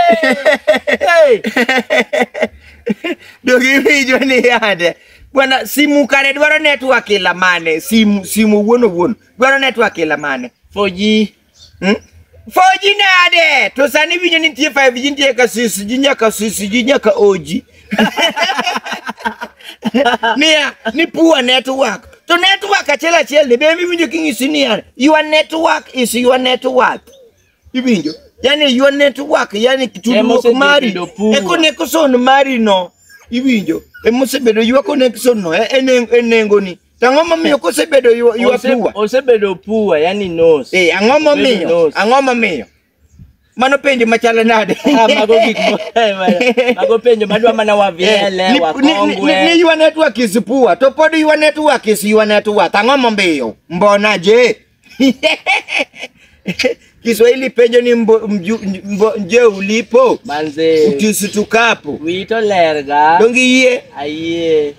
Hey. Dogi video ni ade. Bwana simu kare dwaro network ila mane. Simu wuon. Dwaro network ila mane. 4G. 4G nade. To sani video ni tie 5G tie ka 6G nyaka OG. Ni poor network. To network achela ni be video kingisi ni yani. Your network is your network. Ibinjo. Yani your network yani kitudruok mari. E connection mari no. Ibinjo. E mosebedo your connection no enengo ni. Tango mamiyo kosebedo your poor. Osebedo poor yani nose. Angoma miyo. Mano penjo machala nade. Mago gik mago penjo madwa mana waviele wakongwe. Ni your network is poor. To pod your network is your network. Angoma miyo. Mbona je? Kiswahili penjo ni nje ulipo. Manze. Utisitukapo. Wito lerga. Dongi ye. Aye.